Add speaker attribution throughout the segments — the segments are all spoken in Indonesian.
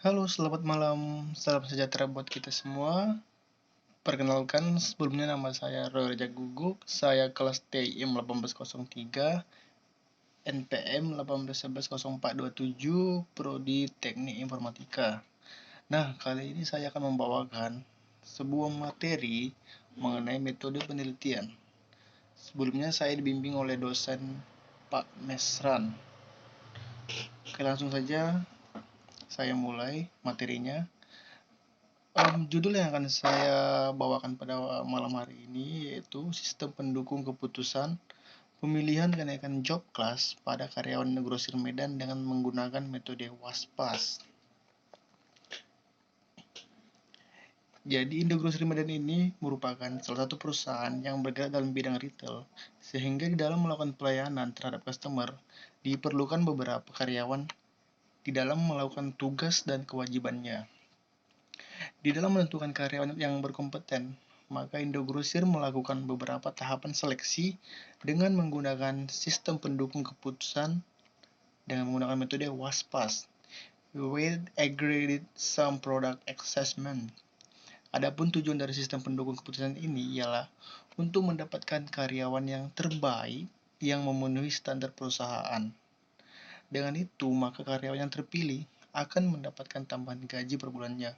Speaker 1: Halo, selamat malam. Salam sejahtera buat kita semua. Perkenalkan, sebelumnya nama saya Roy Reja Guguk. Saya kelas TIM 1803, NPM 18110427, Prodi Teknik Informatika. Nah, kali ini saya akan membawakan sebuah materi mengenai metode penelitian. Sebelumnya saya dibimbing oleh dosen Pak Mesran. Oke, langsung saja saya mulai materinya. Judul yang akan saya bawakan pada malam hari ini yaitu Sistem Pendukung Keputusan Pemilihan Kenaikan Job Class pada Karyawan Indogrosir Medan dengan menggunakan metode WASPAS. Jadi Indogrosir Medan ini merupakan salah satu perusahaan yang bergerak dalam bidang retail, sehingga di dalam melakukan pelayanan terhadap customer diperlukan beberapa karyawan di dalam melakukan tugas dan kewajibannya. Di dalam menentukan karyawan yang berkompeten, maka Indogrosir melakukan beberapa tahapan seleksi dengan menggunakan sistem pendukung keputusan dengan menggunakan metode WASPAS, Weighted Aggregate Sum Product Assessment. Adapun tujuan dari sistem pendukung keputusan ini ialah untuk mendapatkan karyawan yang terbaik yang memenuhi standar perusahaan. Dengan itu, maka karyawan yang terpilih akan mendapatkan tambahan gaji per bulannya.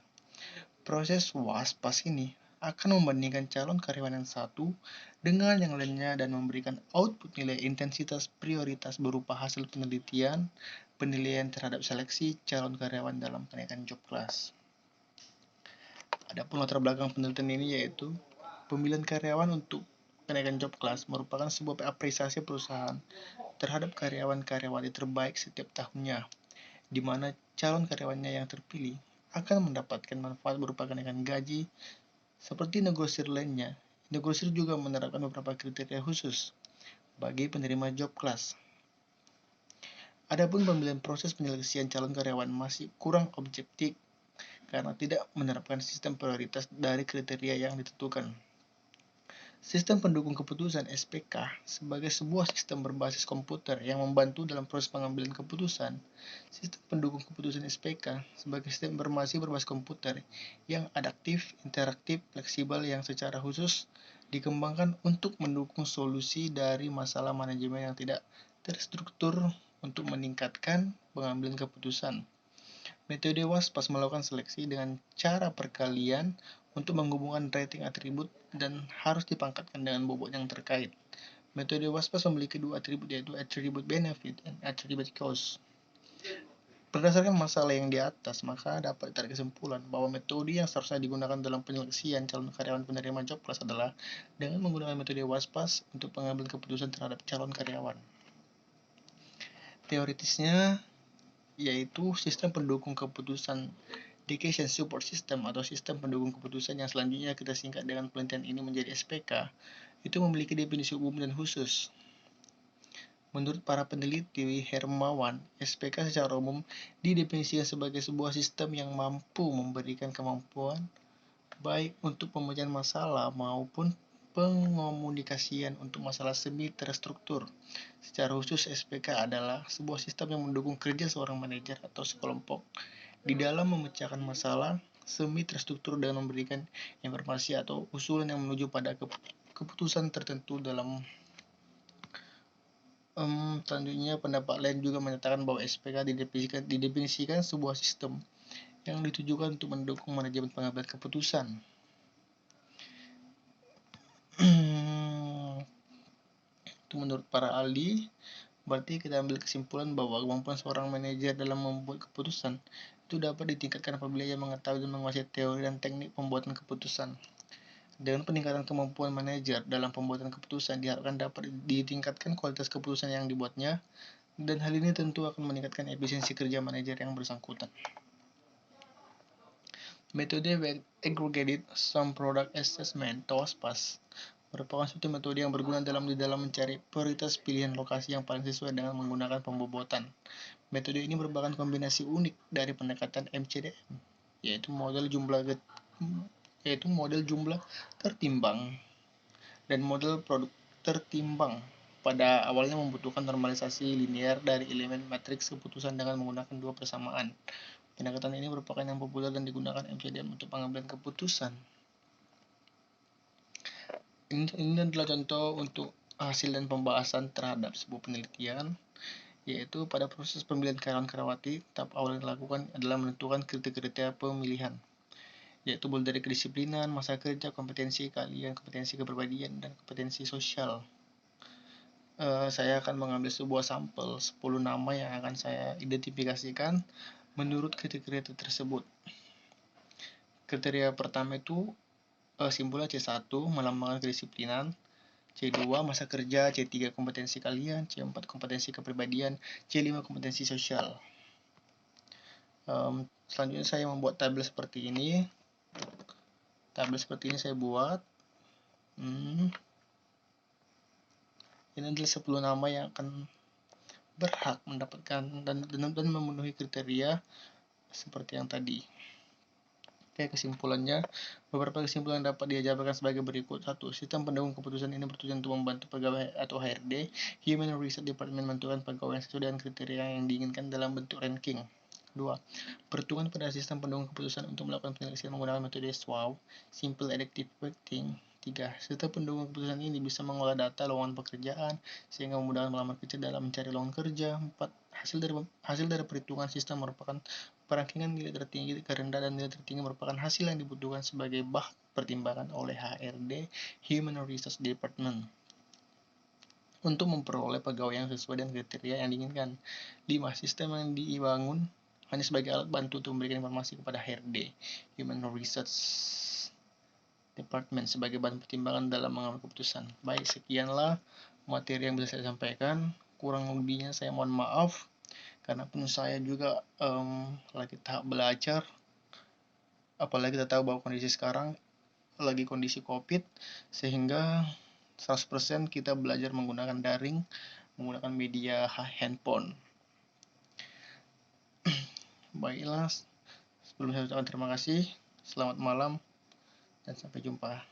Speaker 1: Proses WASPAS ini akan membandingkan calon karyawan yang satu dengan yang lainnya dan memberikan output nilai intensitas prioritas berupa hasil penelitian, penilaian terhadap seleksi calon karyawan dalam kenaikan job class. Adapun latar belakang penelitian ini yaitu pemilihan karyawan untuk kenaikan job class merupakan sebuah apresiasi perusahaan terhadap karyawan-karyawati terbaik setiap tahunnya, di mana calon karyawannya yang terpilih akan mendapatkan manfaat berupa kenaikan gaji. Seperti negosier lainnya, negosier juga menerapkan beberapa kriteria khusus bagi penerima job class. Adapun pemilihan proses penyeleksian calon karyawan masih kurang objektif karena tidak menerapkan sistem prioritas dari kriteria yang ditentukan. Sistem pendukung keputusan (SPK) sebagai sebuah sistem berbasis komputer yang membantu dalam proses pengambilan keputusan. Sistem pendukung keputusan (SPK) sebagai sistem informasi berbasis komputer yang adaptif, interaktif, fleksibel yang secara khusus dikembangkan untuk mendukung solusi dari masalah manajemen yang tidak terstruktur untuk meningkatkan pengambilan keputusan. Metode WASPAS melakukan seleksi dengan cara perkalian untuk menghubungkan rating atribut dan harus dipangkatkan dengan bobot yang terkait. Metode WASPAS memiliki dua atribut yaitu attribute benefit dan attribute cost. Berdasarkan masalah yang di atas, maka dapat ditarik kesimpulan bahwa metode yang seharusnya digunakan dalam penyeleksian calon karyawan penerima job class adalah dengan menggunakan metode WASPAS untuk pengambilan keputusan terhadap calon karyawan. Teoritisnya yaitu sistem pendukung keputusan Decision Support System atau sistem pendukung keputusan yang selanjutnya kita singkat dengan penelitian ini menjadi SPK, itu memiliki definisi umum dan khusus. Menurut para peneliti Hermawan, SPK secara umum didefinisikan sebagai sebuah sistem yang mampu memberikan kemampuan baik untuk pemecahan masalah maupun pengomunikasian untuk masalah semi terstruktur. Secara khusus, SPK adalah sebuah sistem yang mendukung kerja seorang manajer atau sekelompok di dalam memecahkan masalah semi terstruktur dengan memberikan informasi atau usulan yang menuju pada keputusan tertentu. Dalam selanjutnya, pendapat lain juga menyatakan bahwa SPK didefinisikan sebuah sistem yang ditujukan untuk mendukung manajemen pengambilan keputusan. Itu menurut para ahli. Berarti kita ambil kesimpulan bahwa kemampuan seorang manajer dalam membuat keputusan itu dapat ditingkatkan apabila ia mengetahui dan menguasai teori dan teknik pembuatan keputusan. Dengan peningkatan kemampuan manajer dalam pembuatan keputusan, diharapkan dapat ditingkatkan kualitas keputusan yang dibuatnya, dan hal ini tentu akan meningkatkan efisiensi kerja manajer yang bersangkutan. Metode Aggregated Sum Product Assessment atau WASPAS merupakan suatu metode yang berguna dalam mencari prioritas pilihan lokasi yang paling sesuai dengan menggunakan pembobotan. Metode ini merupakan kombinasi unik dari pendekatan MCDM, yaitu model jumlah tertimbang dan model produk tertimbang. Pada awalnya membutuhkan normalisasi linear dari elemen matriks keputusan dengan menggunakan dua persamaan. Pendekatan ini merupakan yang populer dan digunakan MCDM untuk pengambilan keputusan. Ini adalah contoh untuk hasil dan pembahasan terhadap sebuah penelitian, yaitu pada proses pemilihan karyawan-karyawati, tahap awal yang dilakukan adalah menentukan kriteria pemilihan, yaitu mulai dari kedisiplinan, masa kerja, kompetensi keahlian, kompetensi kepribadian, dan kompetensi sosial. Saya akan mengambil sebuah sampel 10 nama yang akan saya identifikasikan menurut kriteria tersebut. Kriteria pertama itu simpulnya C1, melambangkan kedisiplinan, C2 masa kerja, C3 kompetensi kalian, C4 kompetensi kepribadian, C5 kompetensi sosial. Selanjutnya saya membuat tabel seperti ini. Tabel seperti ini saya buat. Ini adalah 10 nama yang akan berhak mendapatkan dan memenuhi kriteria seperti yang tadi. Oke, kesimpulannya, beberapa kesimpulan dapat dijabarkan sebagai berikut. 1. Sistem pendukung keputusan ini bertujuan untuk membantu pegawai atau HRD, Human Resource Department menentukan pegawai yang sesuai dengan kriteria yang diinginkan dalam bentuk ranking. 2. Perhitungan pada sistem pendukung keputusan untuk melakukan penyeleksian menggunakan metode SWOW, Simple Adaptive Weighting. 3. Sistem pendukung keputusan ini bisa mengolah data lowongan pekerjaan sehingga memudahkan melamar kerja dalam mencari lowongan kerja. 4. Hasil dari perhitungan sistem merupakan perankingan nilai tertinggi ke rendah dan nilai tertinggi merupakan hasil yang dibutuhkan sebagai bahan pertimbangan oleh HRD, Human Resource Department, untuk memperoleh pegawai yang sesuai dengan kriteria yang diinginkan. 5. Sistem yang dibangun hanya sebagai alat bantu untuk memberikan informasi kepada HRD, Human Resource Department, sebagai bahan pertimbangan dalam mengambil keputusan. Baik, sekianlah materi yang bisa saya sampaikan. Kurang lebihnya saya mohon maaf, karena pun saya juga lagi tahap belajar. Apalagi kita tahu bahwa kondisi sekarang lagi kondisi COVID, sehingga 100% kita belajar menggunakan daring, menggunakan media handphone. Baiklah, sebelum saya ucapkan terima kasih, selamat malam, dan sampai jumpa.